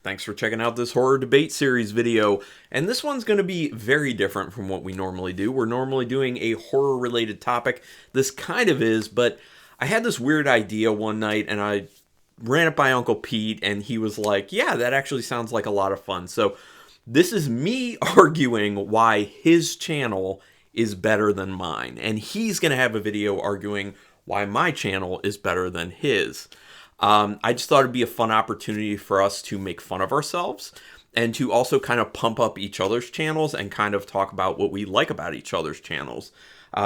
Thanks for checking out this horror debate series video. And this one's going to be very different from what we normally do. We're normally doing a horror related topic. This kind of is, but I had this weird idea one night and I ran it by Uncle Pete and he was like, yeah, that actually sounds like a lot of fun. So this is me arguing why his channel is better than mine. And he's going to have a video arguing why my channel is better than his. I just thought it'd be a fun opportunity for us to make fun of ourselves and to also kind of pump up each other's channels and kind of talk about what we like about each other's channels,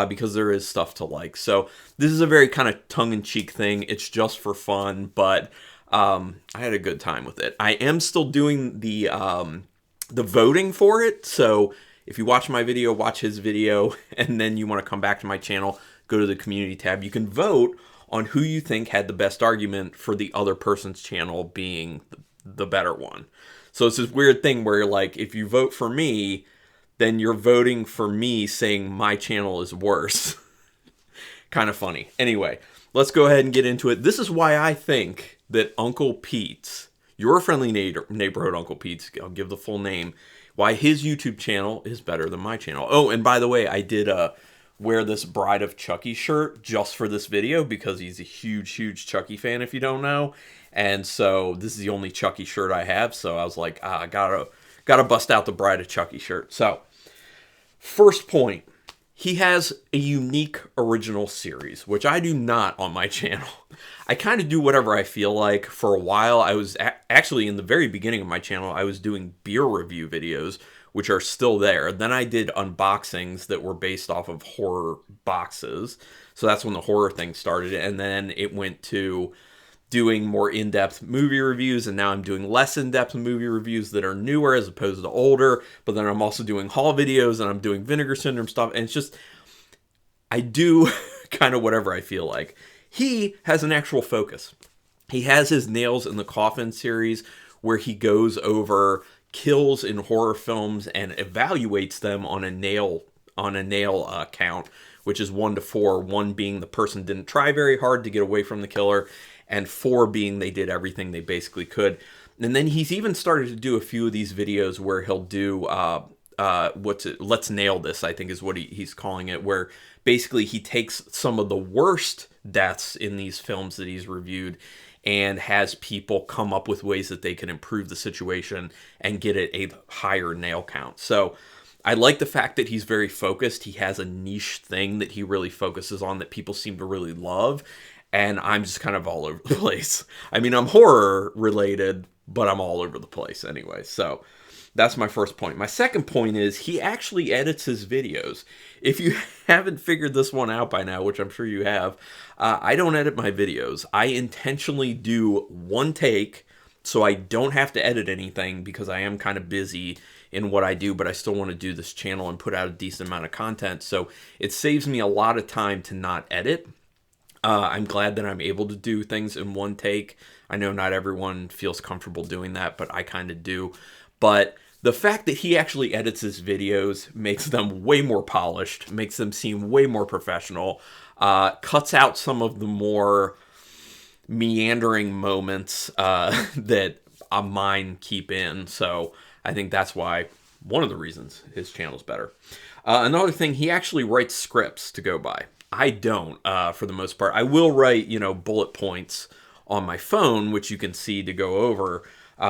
because there is stuff to like. So this is a very kind of tongue-in-cheek thing. It's just for fun, but I had a good time with it. I am still doing the voting for it. So if you watch my video, watch his video, and then you want to come back to my channel, go to the community tab. You can vote on who you think had the best argument for the other person's channel being the better one. So it's this weird thing where, like, if you vote for me, then you're voting for me saying my channel is worse. Kind of funny. Anyway, let's go ahead and get into it. This is why I think that Uncle Pete's, your friendly neighborhood Uncle Pete's, I'll give the full name, why his YouTube channel is better than my channel. Oh, and by the way, I did wear this Bride of Chucky shirt just for this video because he's a huge Chucky fan, if you don't know. And so this is the only Chucky shirt I have. So I was like, I gotta bust out the Bride of Chucky shirt. So first point, he has a unique original series, which I do not on my channel. I kind of do whatever I feel like. For a while, I was actually in the very beginning of my channel, I was doing beer review videos, which are still there. Then I did unboxings that were based off of horror boxes. So that's when the horror thing started. And then it went to doing more in-depth movie reviews. And now I'm doing less in-depth movie reviews that are newer as opposed to older. But then I'm also doing haul videos and I'm doing Vinegar Syndrome stuff. And it's just, I do kind of whatever I feel like. He has an actual focus. He has his Nails in the Coffin series where he goes over kills in horror films and evaluates them on a nail count, which is 1 to 4, 1 being the person didn't try very hard to get away from the killer, and 4 being they did everything they basically could. And then he's even started to do a few of these videos where he'll do Let's Nail This, I think is what he's calling it, where basically he takes some of the worst deaths in these films that he's reviewed and has people come up with ways that they can improve the situation and get it a higher nail count. So I like the fact that he's very focused. He has a niche thing that he really focuses on that people seem to really love. And I'm just kind of all over the place. I mean, I'm horror related, but I'm all over the place anyway. So that's my first point. My second point is he actually edits his videos. If you haven't figured this one out by now, which I'm sure you have, I don't edit my videos. I intentionally do one take so I don't have to edit anything because I am kind of busy in what I do, but I still want to do this channel and put out a decent amount of content. So it saves me a lot of time to not edit. I'm glad that I'm able to do things in one take. I know not everyone feels comfortable doing that, but I kind of do. But the fact that he actually edits his videos makes them way more polished, makes them seem way more professional, cuts out some of the more meandering moments that mine keep in. So I think that's why, one of the reasons his channel's better. Another thing, he actually writes scripts to go by. I don't, for the most part. I will write, bullet points on my phone, which you can see to go over,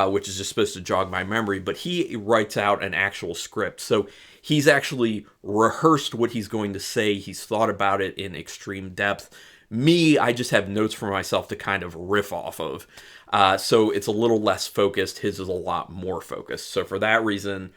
which is just supposed to jog my memory, but he writes out an actual script. So he's actually rehearsed what he's going to say. He's thought about it in extreme depth. Me, I just have notes for myself to kind of riff off of. So it's a little less focused. His is a lot more focused. So for that reason,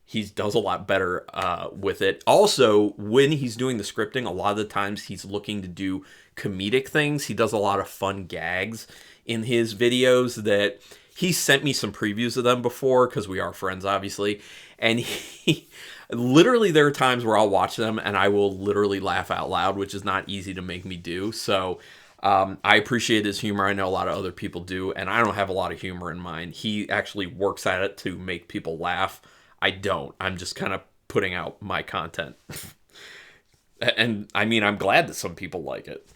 he does a lot better with it. Also, when he's doing the scripting, a lot of the times he's looking to do comedic things. He does a lot of fun gags in his videos that he sent me some previews of them before because we are friends, obviously. And he literally, there are times where I'll watch them and I will literally laugh out loud, which is not easy to make me do. So I appreciate his humor. I know a lot of other people do, and I don't have a lot of humor in mine. He actually works at it to make people laugh. I don't. I'm just kind of putting out my content. And I mean, I'm glad that some people like it.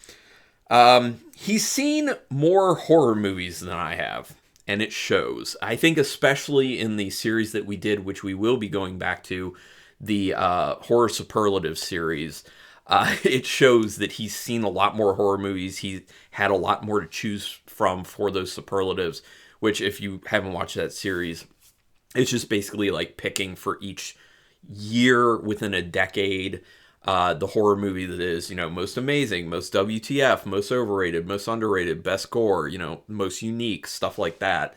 He's seen more horror movies than I have. and it shows. I think especially in the series that we did, which we will be going back to, the horror superlative series, it shows that he's seen a lot more horror movies. He had a lot more to choose from for those superlatives, which if you haven't watched that series, it's just basically like picking for each year within a decade the horror movie that is, most amazing, most WTF, most overrated, most underrated, best gore, most unique, stuff like that.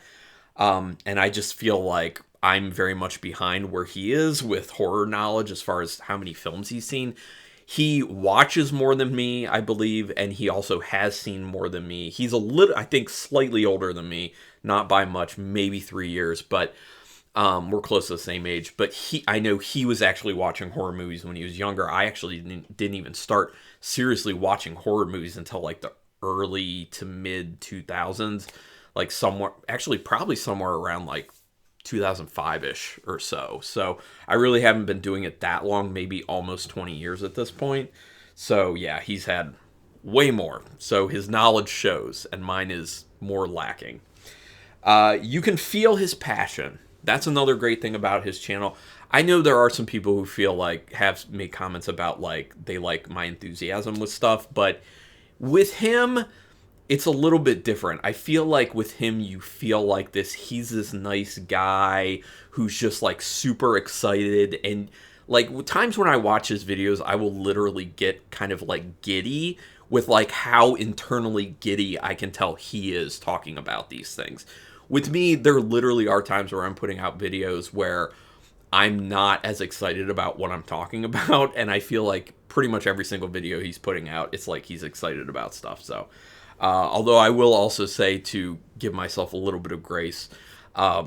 And I just feel like I'm very much behind where he is with horror knowledge as far as how many films he's seen. He watches more than me, I believe, and he also has seen more than me. He's I think, slightly older than me, not by much, maybe 3 years, but we're close to the same age. But I know he was actually watching horror movies when he was younger. I actually didn't even start seriously watching horror movies until like the early to mid 2000s, like probably somewhere around like 2005-ish or so. So I really haven't been doing it that long, maybe almost 20 years at this point. So yeah, he's had way more. So his knowledge shows, and mine is more lacking. You can feel his passion. That's another great thing about his channel. I know there are some people who feel like, have made comments about like they like my enthusiasm with stuff, but with him, it's a little bit different. I feel like with him, you feel like he's this nice guy who's just like super excited. And like times when I watch his videos, I will literally get kind of like giddy with like how internally giddy I can tell he is talking about these things. With me, there literally are times where I'm putting out videos where I'm not as excited about what I'm talking about. And I feel like pretty much every single video he's putting out, it's like he's excited about stuff. So although I will also say, to give myself a little bit of grace, I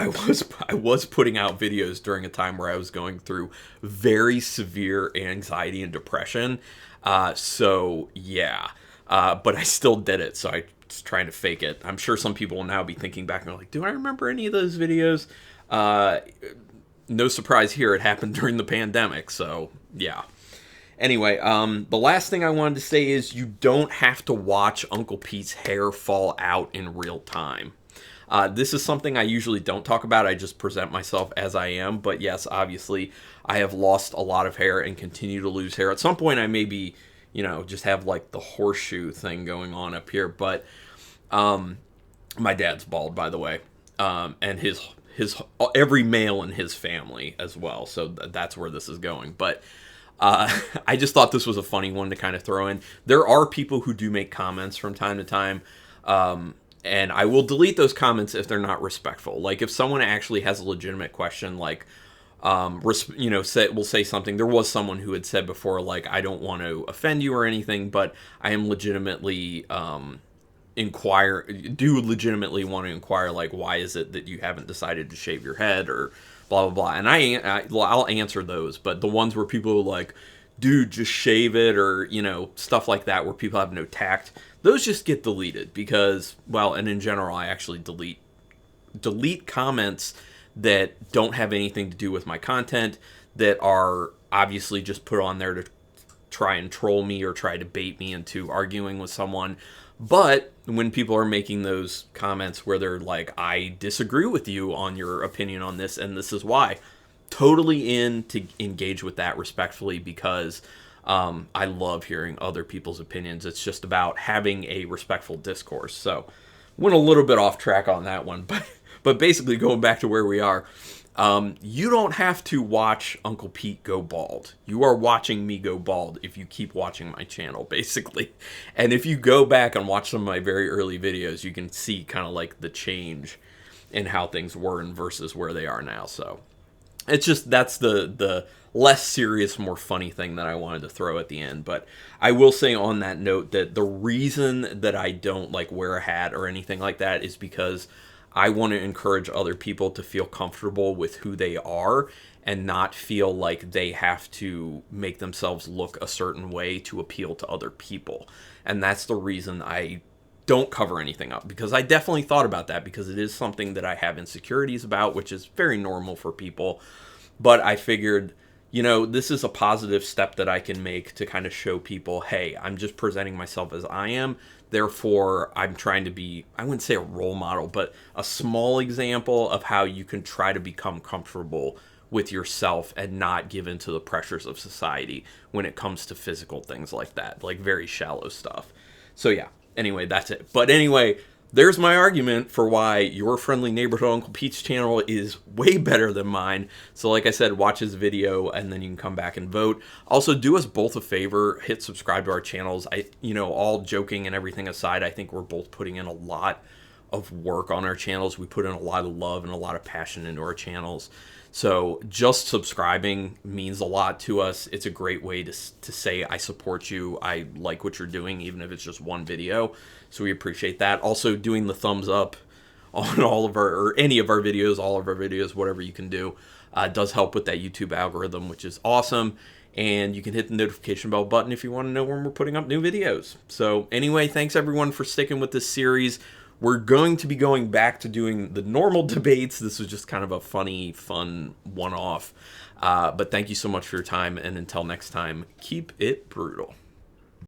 was putting out videos during a time where I was going through very severe anxiety and depression. So yeah, but I still did it. So I was trying to fake it. I'm sure some people will now be thinking back and are like, do I remember any of those videos? No surprise here. It happened during the pandemic. So yeah. Anyway, the last thing I wanted to say is you don't have to watch Uncle Pete's hair fall out in real time. This is something I usually don't talk about. I just present myself as I am. But yes, obviously, I have lost a lot of hair and continue to lose hair. At some point, I may be, just have like the horseshoe thing going on up here. But my dad's bald, by the way, and his every male in his family as well. So that's where this is going. But I just thought this was a funny one to kind of throw in. There are people who do make comments from time to time, and I will delete those comments if they're not respectful. Like if someone actually has a legitimate question, like we'll say something. There was someone who had said before, like, I don't want to offend you or anything, but I am legitimately want to inquire, like, why is it that you haven't decided to shave your head or blah, blah, blah. And I'll answer those. But the ones where people are like, dude, just shave it, or, stuff like that, where people have no tact, those just get deleted because, well, and in general, I actually delete comments that don't have anything to do with my content, that are obviously just put on there to try and troll me or try to bait me into arguing with someone. But when people are making those comments where they're like, I disagree with you on your opinion on this, and this is why, totally in to engage with that respectfully, because I love hearing other people's opinions. It's just about having a respectful discourse. So went a little bit off track on that one, but basically going back to where we are, you don't have to watch Uncle Pete go bald. You are watching me go bald if you keep watching my channel, basically. And if you go back and watch some of my very early videos, you can see kind of like the change in how things were and versus where they are now. So it's just, that's the less serious, more funny thing that I wanted to throw at the end. But I will say on that note that the reason that I don't like wear a hat or anything like that is because I want to encourage other people to feel comfortable with who they are and not feel like they have to make themselves look a certain way to appeal to other people. And that's the reason I don't cover anything up, because I definitely thought about that, because it is something that I have insecurities about, which is very normal for people. But I figured, this is a positive step that I can make to kind of show people, hey, I'm just presenting myself as I am. Therefore, I'm trying to be, I wouldn't say a role model, but a small example of how you can try to become comfortable with yourself and not give in to the pressures of society when it comes to physical things like that, like very shallow stuff. So yeah, anyway, that's it. But anyway, there's my argument for why your friendly neighborhood Uncle Pete's channel is way better than mine. So like I said, watch his video and then you can come back and vote. Also, do us both a favor, hit subscribe to our channels. All joking and everything aside, I think we're both putting in a lot of work on our channels. We put in a lot of love and a lot of passion into our channels. So just subscribing means a lot to us. It's a great way to say I support you. I like what you're doing, even if it's just one video. So we appreciate that. Also, doing the thumbs up on all of any of our videos, all of our videos, whatever you can do, does help with that YouTube algorithm, which is awesome. And you can hit the notification bell button if you want to know when we're putting up new videos. So anyway, thanks everyone for sticking with this series. We're going to be going back to doing the normal debates. This was just kind of a funny, fun one-off. But thank you so much for your time. And until next time, keep it brutal.